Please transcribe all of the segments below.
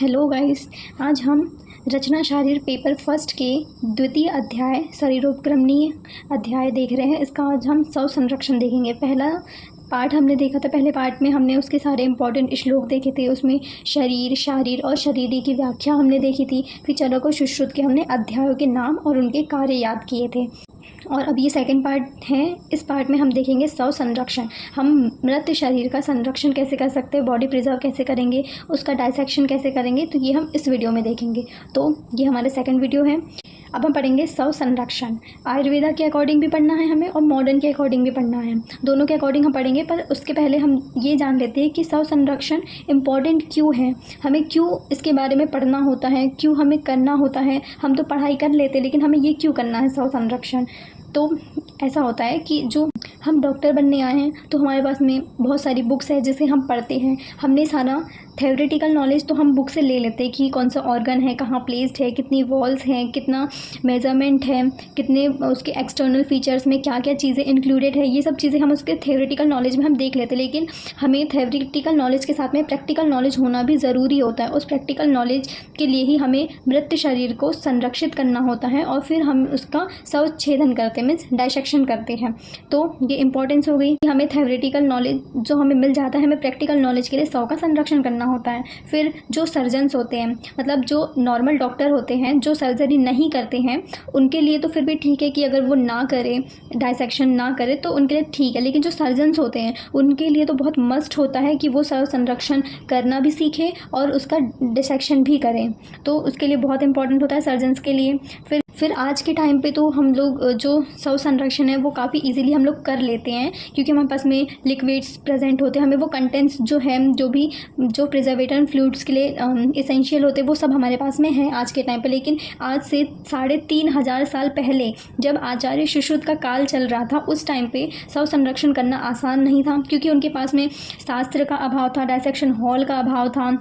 Hello guys, आज हम रचना शारीर paper first के द्वितीय अध्याय शरीरोपक्रमणीय अध्याय देख रहे हैं। इसका आज हम शव संरक्षण देखेंगे। पहला पार्ट हमने देखा था। पहले पार्ट में हमने उसके सारे इंपॉर्टेंट श्लोक देखे थे। उसमें शरीर, शारीर और शरीरी की व्याख्या हमने देखी थी। फिर चरक और सुश्रुत के हमने अध्यायों के नाम और उनके कार्य याद किए थे। और अब ये सेकंड पार्ट है। इस पार्ट में हम देखेंगे शव संरक्षण। हम मृत शरीर का संरक्षण कैसे कर सकते हैं, बॉडी प्रिजर्व कैसे करेंगे, उसका डाइसेक्शन कैसे करेंगे, तो ये हम इस वीडियो में देखेंगे। तो ये हमारा सेकंड वीडियो है। अब हम पढ़ेंगे शव संरक्षण। आयुर्वेदा के अकॉर्डिंग भी पढ़ना है हमें और मॉडर्न के अकॉर्डिंग भी पढ़ना है। दोनों के अकॉर्डिंग हम पढ़ेंगे, पर उसके पहले हम ये जान लेते हैं कि शव संरक्षण इम्पॉर्टेंट क्यों है, हमें क्यों इसके बारे में पढ़ना होता है, क्यों हमें करना होता है। हम तो पढ़ाई कर लेते हैं, लेकिन हमें ये क्यों करना है शव संरक्षण। तो ऐसा होता है कि जो हम डॉक्टर बनने आए हैं तो हमारे पास में बहुत सारी बुक्स है जिसे हम पढ़ते हैं। हमने सारा थ्योरेटिकल नॉलेज तो हम बुक से ले लेते हैं कि कौन सा ऑर्गन है, कहाँ प्लेस्ड है, कितनी वॉल्स हैं, कितना मेजरमेंट है, कितने उसके एक्सटर्नल फीचर्स में क्या क्या चीज़ें इंक्लूडेड है। ये सब चीज़ें हम उसके थ्योरेटिकल नॉलेज में हम देख लेते हैं। लेकिन हमें थ्योरेटिकल नॉलेज के साथ में प्रैक्टिकल नॉलेज होना भी ज़रूरी होता है। उस प्रैक्टिकल नॉलेज के लिए ही हमें मृत शरीर को संरक्षित करना होता है और फिर हम उसका शवच्छेदन करते हैं, मीन्स डाइसेक्शन करते हैं। तो ये इंपॉर्टेंस हो गई कि हमें थ्योरेटिकल नॉलेज जो हमें मिल जाता है, हमें प्रैक्टिकल नॉलेज के लिए शव का संरक्षण करना होता है। फिर जो सर्जन्स होते हैं, मतलब जो नॉर्मल डॉक्टर होते हैं, जो सर्जरी नहीं करते हैं, उनके लिए तो फिर भी ठीक है कि अगर वो ना करे, डाइसेक्शन ना करे तो उनके लिए ठीक है। लेकिन जो सर्जन्स होते हैं उनके लिए तो बहुत मस्ट होता है कि वो शव संरक्षण करना भी सीखें और उसका डिसेक्शन भी करें। तो उसके लिए बहुत इंपॉर्टेंट होता है सर्जन्स के लिए। फिर आज के टाइम पे तो हम लोग जो शव संरक्षण है वो काफ़ी इजीली हम लोग कर लेते हैं, क्योंकि हमारे पास में लिक्विड्स प्रेजेंट होते हैं। हमें वो कंटेंट्स जो है, जो प्रिजर्वेटर फ्लूइड्स के लिए इसेंशियल होते हैं, वो सब हमारे पास में है आज के टाइम पे। लेकिन आज से 3500 साल पहले जब आचार्य सुश्रुत का काल चल रहा था, उस टाइम पे शव संरक्षण करना आसान नहीं था, क्योंकि उनके पास में शास्त्र का अभाव था, डाइसेक्शन हॉल का अभाव था।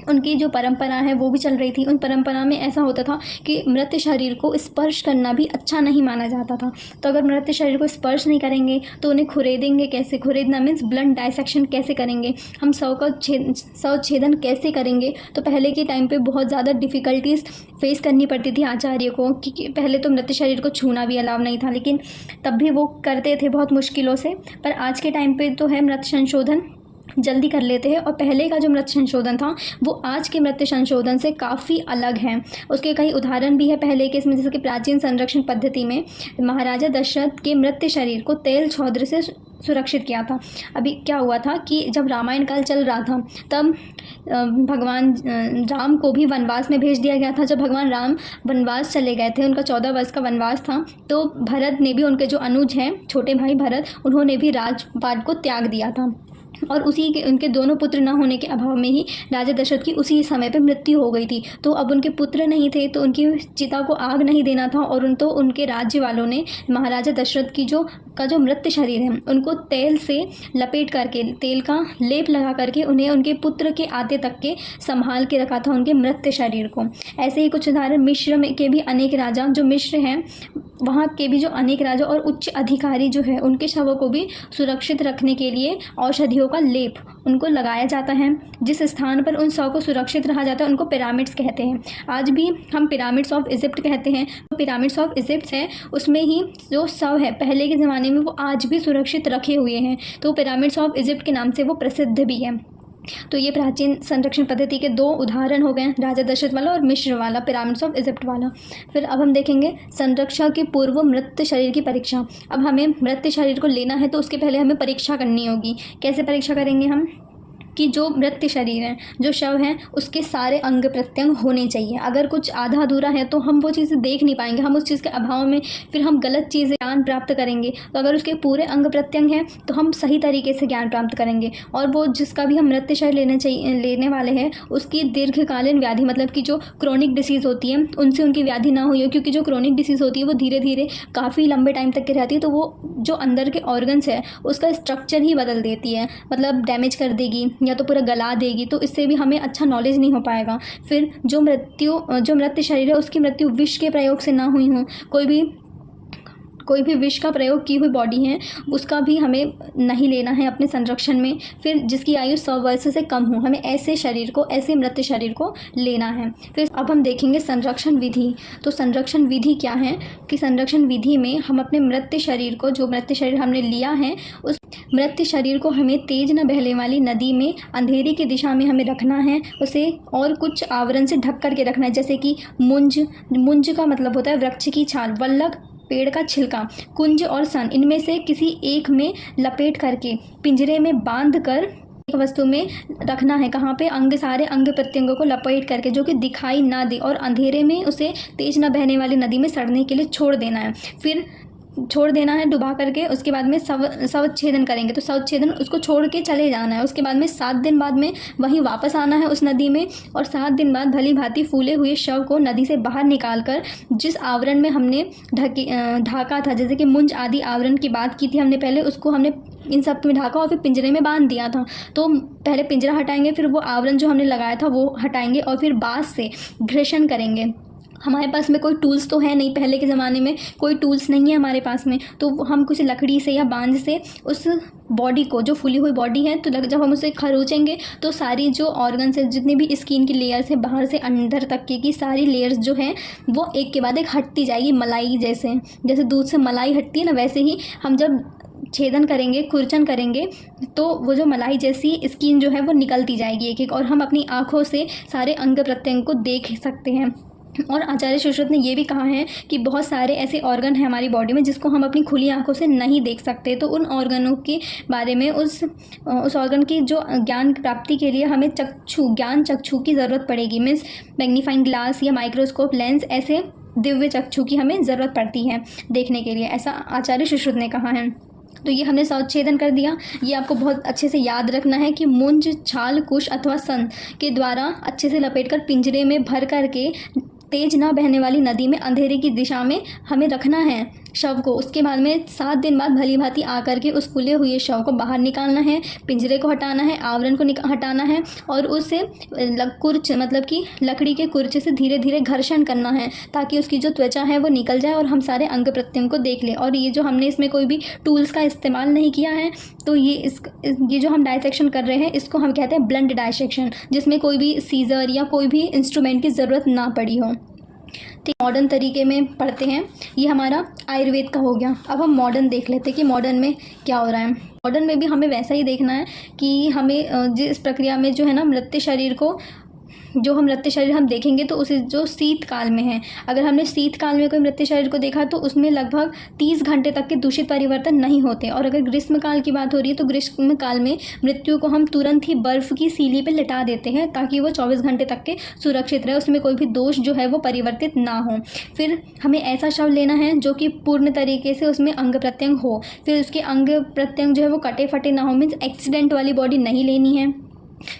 उनकी जो परंपरा है वो भी चल रही थी। उन परंपरा में ऐसा होता था कि मृत शरीर को स्पर्श करना भी अच्छा नहीं माना जाता था। तो अगर मृत शरीर को स्पर्श नहीं करेंगे तो उन्हें खुरेदेंगे कैसे, खुरेदना मीन्स ब्लड डाइसेक्शन कैसे करेंगे, हम शव छेदन कैसे करेंगे। तो पहले के टाइम पे बहुत ज़्यादा डिफ़िकल्टीज़ फेस करनी पड़ती थी आचार्य को, क्योंकि पहले तो मृत शरीर को छूना भी अलाव नहीं था, लेकिन तब भी वो करते थे बहुत मुश्किलों से। पर आज के टाइम पर तो है मृत संशोधन जल्दी कर लेते हैं। और पहले का जो मृत संशोधन था वो आज के मृत संशोधन से काफ़ी अलग है। उसके कई उदाहरण भी है पहले के इसमें, जैसे कि प्राचीन संरक्षण पद्धति में महाराजा दशरथ के मृत शरीर को तेल छौद्र से सुरक्षित किया था। अभी क्या हुआ था कि जब रामायण काल चल रहा था तब भगवान राम को भी वनवास में भेज दिया गया था। जब भगवान राम वनवास चले गए थे, उनका 14 वर्ष का वनवास था, तो भरत ने भी, उनके जो अनुज हैं छोटे भाई भरत, उन्होंने भी राजपाट को त्याग दिया था। और उसी के उनके दोनों पुत्र न होने के अभाव में ही राजा दशरथ की उसी समय पे मृत्यु हो गई थी। तो अब उनके पुत्र नहीं थे, तो उनकी चिता को आग नहीं देना था, और उनके राज्य वालों ने महाराजा दशरथ की जो मृत शरीर है उनको तेल से लपेट करके, तेल का लेप लगा करके उन्हें उनके पुत्र के आते तक के संभाल के रखा था, उनके मृत शरीर को। ऐसे ही कुछ उदाहरण मिस्र में के भी अनेक राजा, जो मिस्र हैं वहाँ के भी जो अनेक राजा और उच्च अधिकारी जो है, उनके शवों को भी सुरक्षित रखने के लिए औषधियों का लेप उनको लगाया जाता है। जिस स्थान पर उन शव को सुरक्षित रखा जाता है उनको पिरामिड्स कहते हैं। आज भी हम पिरामिड्स ऑफ इजिप्ट कहते हैं। तो पिरामिड्स ऑफ इजिप्ट है, उसमें ही जो शव है पहले के ज़माने में वो आज भी सुरक्षित रखे हुए हैं। तो पिरामिड्स ऑफ इजिप्ट के नाम से वो प्रसिद्ध भी है। तो ये प्राचीन संरक्षण पद्धति के 2 उदाहरण हो गए, राजा दशरथ वाला और मिस्र वाला, पिरामिड्स ऑफ इजिप्ट वाला। फिर अब हम देखेंगे संरक्षण के पूर्व मृत शरीर की परीक्षा। अब हमें मृत शरीर को लेना है तो उसके पहले हमें परीक्षा करनी होगी। कैसे परीक्षा करेंगे हम, कि जो मृत शरीर है, जो शव है, उसके सारे अंग प्रत्यंग होने चाहिए। अगर कुछ आधा अधूरा है तो हम वो चीज़ें देख नहीं पाएंगे, हम उस चीज़ के अभाव में फिर हम गलत चीज़ें ज्ञान प्राप्त करेंगे। तो अगर उसके पूरे अंग प्रत्यंग हैं तो हम सही तरीके से ज्ञान प्राप्त करेंगे। और वो जिसका भी हम मृत शरीर लेने वाले हैं उसकी दीर्घकालीन व्याधि, मतलब कि जो क्रोनिक डिसीज़ होती है उनसे उनकी व्याधि ना हुई हो, क्योंकि जो क्रोनिक डिसीज़ होती है वो धीरे धीरे काफ़ी लंबे टाइम तक की रहती है। तो वो जो अंदर के ऑर्गन्स है उसका स्ट्रक्चर ही बदल देती है, मतलब डैमेज कर देगी या तो पूरा गला देगी। तो इससे भी हमें अच्छा नॉलेज नहीं हो पाएगा। फिर जो मृत शरीर है उसकी मृत्यु विष के प्रयोग से ना हुई हो, कोई भी विष का प्रयोग की हुई बॉडी है उसका भी हमें नहीं लेना है अपने संरक्षण में। फिर जिसकी आयु 100 वर्ष से कम हो, हमें ऐसे शरीर को, ऐसे मृत शरीर को लेना है। फिर अब हम देखेंगे संरक्षण विधि। तो संरक्षण विधि क्या है कि संरक्षण विधि में हम अपने मृत शरीर को, जो मृत शरीर हमने लिया है, उस मृत शरीर को हमें तेज न बहने वाली नदी में अंधेरी की दिशा में हमें रखना है। उसे और कुछ आवरण से ढक करके रखना है, जैसे कि मुंज का मतलब होता है वृक्ष की छाल, वल्लक पेड़ का छिलका, कुंज और सन, इनमें से किसी एक में लपेट करके पिंजरे में बांध कर एक वस्तु में रखना है। कहाँ पे? सारे अंग प्रत्यंगों को लपेट करके, जो कि दिखाई ना दे, और अंधेरे में उसे तेज न बहने वाली नदी में सड़ने के लिए छोड़ देना है। फिर छोड़ देना है डुबा करके। उसके बाद में शवच्छेदन करेंगे, तो शवच्छेदन उसको छोड़ के चले जाना है। उसके बाद में 7 दिन बाद में वहीं वापस आना है उस नदी में, और 7 दिन बाद भली भांति फूले हुए शव को नदी से बाहर निकाल कर जिस आवरण में हमने ढाका था, जैसे कि मुंज आदि आवरण की बात की थी हमने पहले, उसको हमने इन सब में ढाका और फिर पिंजरे में बांध दिया था। तो पहले पिंजरा हटाएंगे, फिर वो आवरण जो हमने लगाया था वो हटाएंगे, और फिर बाँस से घृषण करेंगे। हमारे पास में कोई टूल्स तो है नहीं, पहले के ज़माने में कोई टूल्स नहीं है हमारे पास में, तो हम कुछ लकड़ी से या बांज से उस बॉडी को, जो फूली हुई बॉडी है, तो जब हम उसे खरोचेंगे तो सारी जो ऑर्गन्स है, जितनी भी स्किन की लेयर्स है बाहर से अंदर तक की सारी लेयर्स जो हैं वो एक के बाद एक हटती जाएगी, मलाई जैसे दूध से मलाई हटती है ना, वैसे ही हम जब छेदन करेंगे, खुरचन करेंगे, तो वो जो मलाई जैसी स्किन जो है वो निकलती जाएगी एक एक, और हम अपनी आँखों से सारे अंग प्रत्यंग को देख सकते हैं। और आचार्य सुश्रुत ने ये भी कहा है कि बहुत सारे ऐसे ऑर्गन हैं हमारी बॉडी में जिसको हम अपनी खुली आंखों से नहीं देख सकते, तो उन ऑर्गनों के बारे में, उस ऑर्गन की जो ज्ञान प्राप्ति के लिए हमें ज्ञान चक्षु की ज़रूरत पड़ेगी। मीन्स मैग्नीफाइंग ग्लास या माइक्रोस्कोप, लेंस, ऐसे दिव्य चक्षु की हमें ज़रूरत पड़ती है देखने के लिए, ऐसा आचार्य सुश्रुत ने कहा है। तो ये हमने शवच्छेदन कर दिया। ये आपको बहुत अच्छे से याद रखना है कि मुंज, छाल, कुश अथवा सन के द्वारा अच्छे से लपेटकर पिंजरे में भर करके तेज ना बहने वाली नदी में अंधेरे की दिशा में हमें रखना है शव को। उसके बाद में 7 दिन बाद भली भांति आकर के उस फूले हुए शव को बाहर निकालना है, पिंजरे को हटाना है, आवरण को हटाना है, और उससे कुर्च मतलब कि लकड़ी के कुर्चे से धीरे धीरे घर्षण करना है, ताकि उसकी जो त्वचा है वो निकल जाए और हम सारे अंग प्रत्यंग को देख लें। और ये जो हमने इसमें कोई भी टूल्स का इस्तेमाल नहीं किया है, तो ये जो हम डाइसेक्शन कर रहे हैं इसको हम कहते हैं ब्लंट डाइसेक्शन, जिसमें कोई भी सीजर या कोई भी इंस्ट्रूमेंट की ज़रूरत ना पड़ी हो। ठीक, मॉडर्न तरीके में पढ़ते हैं। ये हमारा आयुर्वेद का हो गया। अब हम मॉडर्न देख लेते हैं कि मॉडर्न में क्या हो रहा है। मॉडर्न में भी हमें वैसा ही देखना है कि हमें जिस प्रक्रिया में जो है ना मृत शरीर को, जो हम मृत शरीर हम देखेंगे तो उसे जो शीतकाल में है, अगर हमने शीतकाल में कोई मृत शरीर को देखा तो उसमें लगभग 30 घंटे तक के दूषित परिवर्तन नहीं होते। और अगर ग्रीष्मकाल की बात हो रही है तो ग्रीष्मकाल में मृत्यु को हम तुरंत ही बर्फ़ की सीली पे लिटा देते हैं, ताकि वो 24 घंटे तक के सुरक्षित रहे, उसमें कोई भी दोष जो है वो परिवर्तित ना हो। फिर हमें ऐसा शव लेना है जो कि पूर्ण तरीके से उसमें अंग प्रत्यंग हो, फिर उसके अंग प्रत्यंग जो है वो कटे फटे ना हो, मीन्स एक्सीडेंट वाली बॉडी नहीं लेनी है।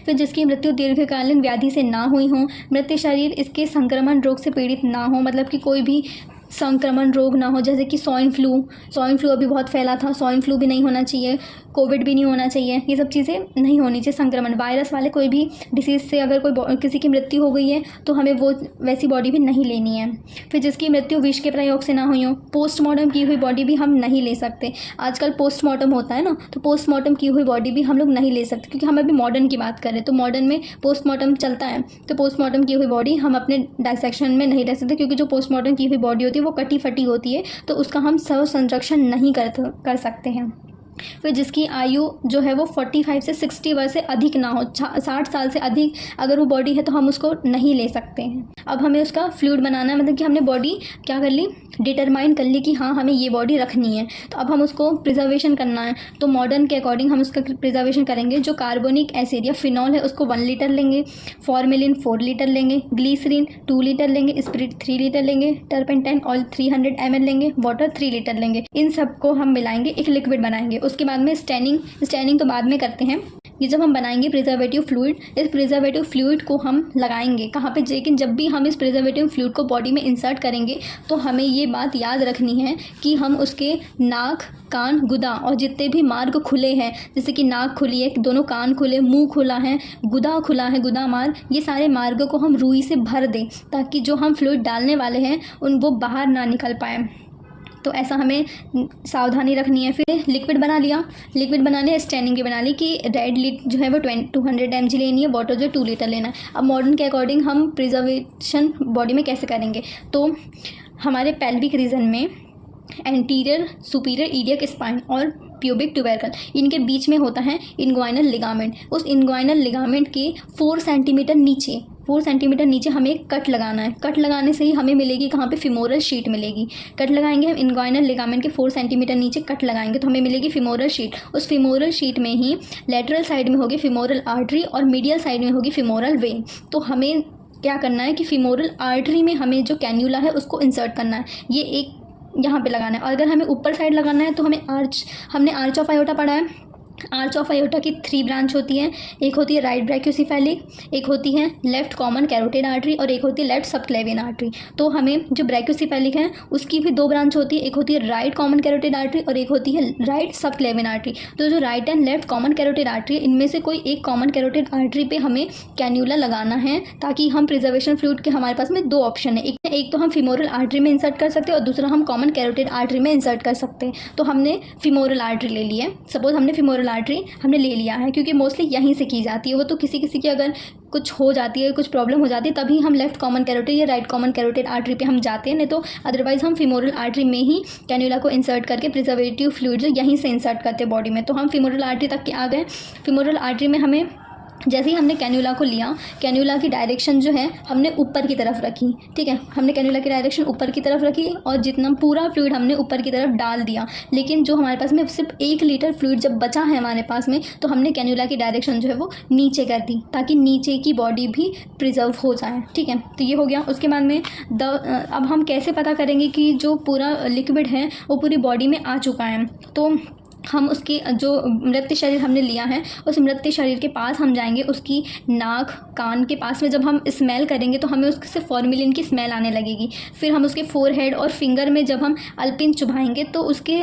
फिर जिसकी मृत्यु दीर्घकालीन व्याधि से ना हुई हो, मृत शरीर इसके संक्रमण रोग से पीड़ित ना हो, मतलब कि कोई भी संक्रमण रोग ना हो, जैसे कि स्वाइन फ्लू अभी बहुत फैला था, स्वाइन फ्लू भी नहीं होना चाहिए, कोविड भी नहीं होना चाहिए, ये सब चीज़ें नहीं होनी चाहिए। संक्रमण वायरस वाले कोई भी डिसीज़ से अगर किसी की मृत्यु हो गई है तो हमें वो वैसी बॉडी भी नहीं लेनी है। फिर जिसकी मृत्यु विष के प्रयोग से ना हुई हो, पोस्टमार्टम की हुई बॉडी भी हम नहीं ले सकते। आजकल पोस्टमार्टम होता है ना, तो पोस्टमार्टम की हुई बॉडी भी हम लोग नहीं ले सकते, क्योंकि हम अभी मॉडर्न की बात करें तो मॉडर्न में पोस्टमार्टम चलता है, तो पोस्टमार्टम की हुई बॉडी हम अपने डाइसेक्शन में नहीं रख सकते, क्योंकि जो पोस्टमार्टम की हुई बॉडी होती है वो कटी फटी होती है, तो उसका हम शव संरक्षण नहीं कर सकते हैं। फिर जिसकी आयु जो है वो 45 से 60 वर्ष से अधिक ना हो, 60 साल से अधिक अगर वो बॉडी है तो हम उसको नहीं ले सकते हैं। अब हमें उसका फ्लूइड बनाना है, मतलब कि हमने बॉडी क्या कर ली, डिटरमाइन कर ली कि हाँ हमें ये बॉडी रखनी है, तो अब हम उसको प्रिजर्वेशन करना है। तो मॉडर्न के अकॉर्डिंग हम उसका प्रिजर्वेशन करेंगे। जो कार्बोनिक एसिड या फिनॉल है उसको 1 लीटर लेंगे, फॉर्मेलिन 4 लीटर लेंगे, ग्लीसरीन 2 लीटर लेंगे, स्पिरिट 3 लीटर लेंगे, टर्पेंटाइन ऑयल 300 ml लेंगे, वाटर 3 लीटर लेंगे। इन सबको हम मिलाएंगे, एक लिक्विड बनाएंगे। उसके बाद में स्टेनिंग तो बाद में करते हैं। ये जब हम बनाएंगे प्रिजर्वेटिव फ्लूइड, इस प्रिजर्वेटिव फ्लूइड को हम लगाएंगे कहाँ पे, लेकिन जब भी हम इस प्रिजर्वेटिव फ्लूइड को बॉडी में इंसर्ट करेंगे तो हमें ये बात याद रखनी है कि हम उसके नाक, कान, गुदा और जितने भी मार्ग खुले हैं, जैसे कि नाक खुली है, दोनों कान खुले, मुंह खुला है, गुदा खुला है, गुदा मार्ग, ये सारे मार्गों को हम रुई से भर दें, ताकि जो हम फ्लूइड डालने वाले हैं वो बाहर ना निकल पाए। तो ऐसा हमें सावधानी रखनी है। फिर लिक्विड बना लिया, स्टेनिंग की बना ली कि रेड लीड जो है वो 200 mg लेनी है, वाटर जो 2 लीटर लेना है। अब मॉडर्न के अकॉर्डिंग हम प्रिजर्वेशन बॉडी में कैसे करेंगे, तो हमारे पेल्विक रीजन में एंटीरियर सुपीरियर ईलियक स्पाइन और प्यूबिक ट्यूबरकल, इनके बीच में होता है इन्ग्वाइनल लिगामेंट। उस इन्ग्वाइनल लिगामेंट के 4 सेंटीमीटर नीचे हमें एक कट लगाना है। कट लगाने से ही हमें मिलेगी कहाँ पे, फिमोरल शीट मिलेगी। कट लगाएंगे हम इन्ग्वाइनल लिगामेंट के 4 सेंटीमीटर नीचे कट लगाएंगे तो हमें मिलेगी फिमोरल शीट। उस फिमोरल शीट में ही लेटरल साइड में होगी फिमोरल आर्टरी और मीडियल साइड में होगी फिमोरल वेन। तो हमें क्या करना है कि फिमोरल आर्टरी में हमें जो कैन्यूला है उसको इंसर्ट करना है, ये एक यहाँ पे लगाना है। और अगर हमें ऊपर साइड लगाना है तो हमने आर्च ऑफ आयोटा पढ़ा है। आर्च ऑफ आयोटा की 3 ब्रांच होती हैं, एक होती है राइट ब्रैक्योसेफेलिक, एक होती है लेफ्ट कॉमन कैरोटिड आर्टरी और एक होती है लेफ्ट सबक्लेवियन आर्टरी। तो हमें जो ब्रैक्योसेफेलिक है उसकी भी 2 ब्रांच होती है, एक होती है राइट कॉमन कैरोटिड आर्टरी और एक होती है राइट सबक्लेवियन आर्टरी। तो जो right and left common carotid artery है, इनमें से कोई एक कॉमन कैरोटिड आर्टरी पे हमें कैन्यूला लगाना है, ताकि हम प्रिजर्वेशन फ्लूइड के हमारे पास में 2 ऑप्शन है, एक तो हम फिमोरल आर्टरी में इंसर्ट कर सकते हैं और दूसरा हम कॉमन कैरोटिड आर्टरी में इंसर्ट कर सकते हैं। तो हमने फिमोरल आर्टरी ले ली है, सपोज हमने फिमोरल आर्टरी हमने ले लिया है, क्योंकि मोस्टली यहीं से की जाती है। वो तो किसी की अगर कुछ हो जाती है, कुछ प्रॉब्लम हो जाती है, तभी हम लेफ्ट कॉमन कैरोटिड या राइट कॉमन कैरोटिड आर्टरी पे हम जाते हैं, नहीं तो अदरवाइज हम फिमोरल आर्टरी में ही कैन्यूला को इंसर्ट करके प्रिजर्वेटिव फ्लूइड जो यहीं से इंसर्ट करते हैं बॉडी में। तो हम फिमोरल आर्टरी तक के आ गए। फिमोरल आर्टरी में हमें जैसे ही हमने कैन्यूला को लिया, कैन्यूला की डायरेक्शन जो है हमने ऊपर की तरफ रखी, ठीक है, हमने कैन्यूला की डायरेक्शन ऊपर की तरफ रखी और जितना पूरा फ्लूइड हमने ऊपर की तरफ डाल दिया। लेकिन जो हमारे पास में सिर्फ 1 लीटर फ्लूइड जब बचा है हमारे पास में, तो हमने कैन्यूला की डायरेक्शन जो है वो नीचे कर दी, ताकि नीचे की बॉडी भी प्रिजर्व हो जाए, ठीक है। तो ये हो गया। उसके बाद में अब हम कैसे पता करेंगे कि जो पूरा लिक्विड है वो पूरी बॉडी में आ चुका है, तो हम उसकी जो मृत शरीर हमने लिया है उस मृत शरीर के पास हम जाएंगे, उसकी नाक कान के पास में जब हम स्मेल करेंगे तो हमें उससे फॉर्मेलिन की स्मेल आने लगेगी। फिर हम उसके फोरहेड और फिंगर में जब हम अल्पिन चुभाएंगे तो उसके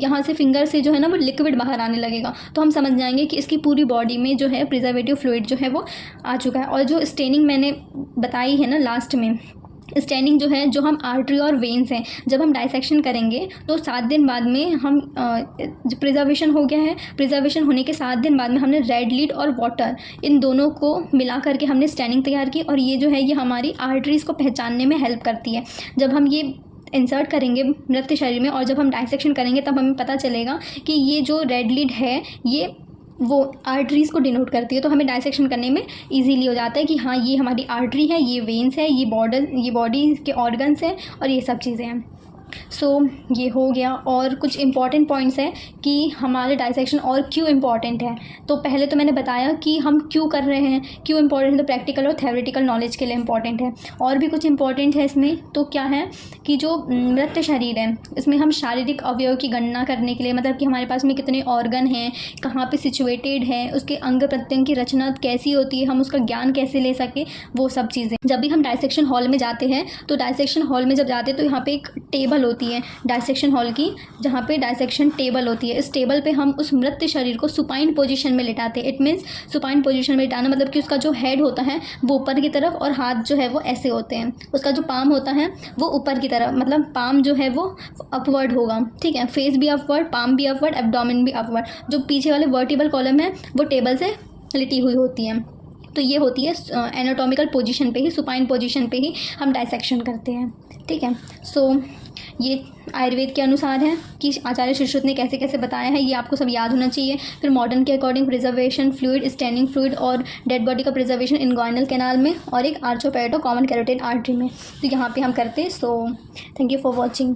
यहाँ से फिंगर से जो है ना वो लिक्विड बाहर आने लगेगा, तो हम समझ जाएंगे कि इसकी पूरी बॉडी में जो है प्रिजर्वेटिव फ्लूइड जो है वो आ चुका है। और जो स्टेनिंग मैंने बताई है ना लास्ट में, स्टेनिंग जो है, जो हम आर्टरी और वेन्स हैं, जब हम डाइसेक्शन करेंगे तो 7 दिन बाद में हम प्रिजर्वेशन हो गया है। प्रिजर्वेशन होने के 7 दिन बाद में हमने रेड लीड और वाटर इन दोनों को मिला करके हमने स्टेनिंग तैयार की, और ये जो है ये हमारी आर्टरीज़ को पहचानने में हेल्प करती है। जब हम ये इंसर्ट करेंगे मृत शरीर में और जब हम डाइसेक्शन करेंगे तब हमें पता चलेगा कि ये जो रेड लीड है ये वो आर्टरीज़ को डिनोट करती है, तो हमें डाइसेक्शन करने में इजीली हो जाता है कि हाँ ये हमारी आर्टरी है, ये वेन्स है, ये बॉडी के ऑर्गन्स हैं और ये सब चीज़ें हैं। सो ये हो गया। और कुछ इंपॉर्टेंट पॉइंट्स हैं कि हमारे डाइसेक्शन और क्यों इम्पॉर्टेंट है। तो पहले तो मैंने बताया कि हम क्यों कर रहे हैं, क्यों इम्पॉर्टेंट है, तो प्रैक्टिकल और थ्योरेटिकल नॉलेज के लिए इम्पॉर्टेंट है। और भी कुछ इम्पॉर्टेंट है इसमें, तो क्या है कि जो मृत शरीर है इसमें हम शारीरिक अवयव की गणना करने के लिए, मतलब कि हमारे पास में कितने ऑर्गन हैं, कहाँ पर सिचुएटेड है, उसके अंग प्रत्यंग की रचना कैसी होती है, हम उसका ज्ञान कैसे ले सकें, वो सब चीज़ें। जब भी हम डाइसेक्शन हॉल में जाते हैं तो डाइसेक्शन हॉल में जब जाते हैं तो यहाँ पे एक टेबल होती है डाइसेक्शन हॉल की, जहाँ पे डाइसेक्शन टेबल होती है। इस टेबल पे हम उस मृत शरीर को सुपाइन पोजीशन में लेटाते हैं। इट मीन्स सुपाइन पोजीशन में लेटाना मतलब कि उसका जो हेड होता है वो ऊपर की तरफ और हाथ जो है वो ऐसे होते हैं। उसका जो पाम होता है वो ऊपर की तरफ, मतलब पाम जो है वो अपवर्ड होगा, ठीक है, फेस भी अपवर्ड, पाम भी अपवर्ड, एब्डोमेन भी अपवर्ड। जो पीछे वाले वर्टिबल कॉलम है वो टेबल से लिटी हुई होती है। तो ये होती है एनाटॉमिकल पोजीशन पे ही, सुपाइन पोजीशन पे ही हम डाइसेक्शन करते हैं, ठीक है। सो ये आयुर्वेद के अनुसार है कि आचार्य सुश्रुत ने कैसे कैसे बताया है, ये आपको सब याद होना चाहिए। फिर मॉडर्न के according preservation fluid, staining fluid और डेड बॉडी का प्रिजर्वेशन इन्ग्वाइनल कैनाल में और एक आर्चोपेरेटो कॉमन कैरोटिड आर्टरी में, तो यहाँ पे हम करते हैं। So thank you for watching.